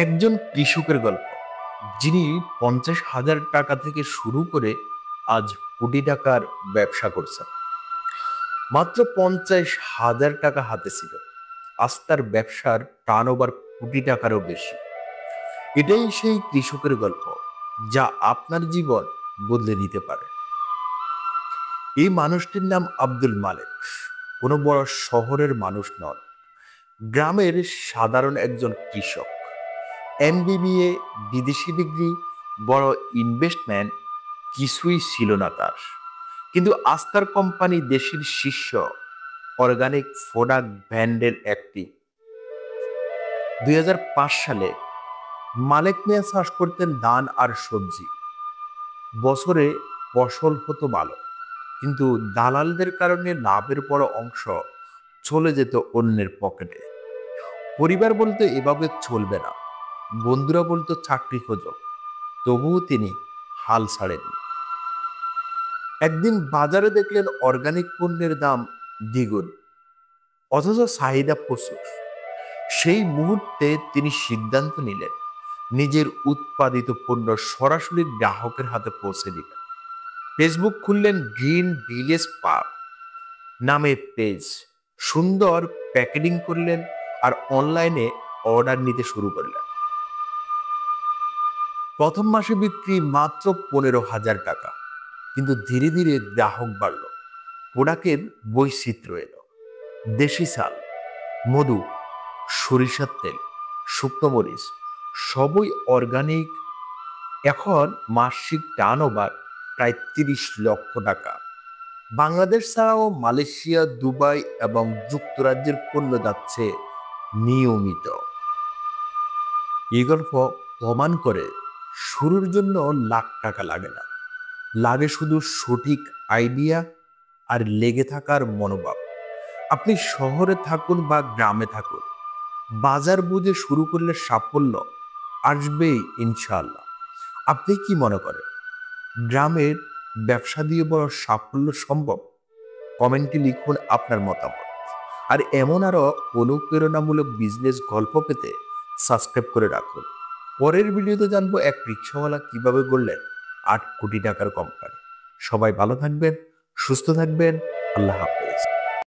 একজন কৃষকের গল্প, যিনি 50,000 টাকা থেকে শুরু করে আজ কোটি টাকার ব্যবসা করছেন। মাত্র 50,000 টাকা হাতে ছিল, আজ তার ব্যবসার টার্ন ওভার কোটি টাকারও বেশি। এটাই সেই কৃষকের গল্প, যা আপনার জীবন বদলে দিতে পারে। এই মানুষটির নাম আব্দুল মালেক। কোনো বড় শহরের মানুষ নন, গ্রামের সাধারণ একজন কৃষক। এমবিবিএ, বিদেশি ডিগ্রি, বড় ইনভেস্টমেন্ট কিছুই ছিল না তার। কিন্তু আস্থার কোম্পানি দেশের শীর্ষ অর্গানিক প্রোডাক্ট ব্র্যান্ডের একটি। 2005 সালে মালেক মিয়া চাষ করতেন ধান আর সবজি। বছরে ফসল হতো ভালো, কিন্তু দালালদের কারণে লাভের বড় অংশ চলে যেত অন্যের পকেটে। পরিবার বলতো এভাবে চলবে না, বন্ধুরা বলতো চাকরি খোঁজো, তবুও তিনি হাল ছাড়েননি। একদিন বাজারে দেখলেন অর্গানিক পণ্যের দাম দ্বিগুণ, অথচ চাহিদা প্রচুর। সেই মুহূর্তে তিনি সিদ্ধান্ত নিলেন নিজের উৎপাদিত পণ্য সরাসরি গ্রাহকের হাতে পৌঁছে দিবেন। ফেসবুক খুললেন গ্রিন ভিলেজ পার্ক নামে পেজ, সুন্দর প্যাকেজিং করলেন আর অনলাইনে অর্ডার নিতে শুরু করলেন। প্রথম মাসে বিক্রি মাত্র 15,000 টাকা, কিন্তু ধীরে ধীরে গ্রাহক বাড়ল, প্রোডাক্টের বৈচিত্র্য এলো। দেশি চাল, মধু, সরিষার তেল, শুকনো মরিচ, সবই অর্গানিক। এখন মাসিক টার্নওভার প্রায় 30 লক্ষ টাকা। বাংলাদেশ ছাড়াও মালয়েশিয়া, দুবাই এবং যুক্তরাজ্যের পণ্য যাচ্ছে নিয়মিত। এই গল্প প্রমাণ করে শুরুর জন্য লাখ টাকা লাগে না, লাগে শুধু সঠিক আইডিয়া আর লেগে থাকার মনোভাব। আপনি শহরে থাকুন বা গ্রামে থাকুন, বাজার বুঝে শুরু করলে সাফল্য আসবেই ইনশাআল্লাহ। আপনি কি মনে করেন, গ্রামের ব্যবসা দিয়ে বড় সাফল্য সম্ভব? কমেন্টে লিখুন আপনার মতামত। আর এমন আরো অনুপ্রেরণামূলক বিজনেস গল্প পেতে সাবস্ক্রাইব করে রাখুন। পরের ভিডিওতে জানবো এক রিক্সাওয়ালা কিভাবে গড়লেন 8 কোটি টাকার কোম্পানি। সবাই ভালো থাকবেন, সুস্থ থাকবেন। আল্লাহ হাফেজ।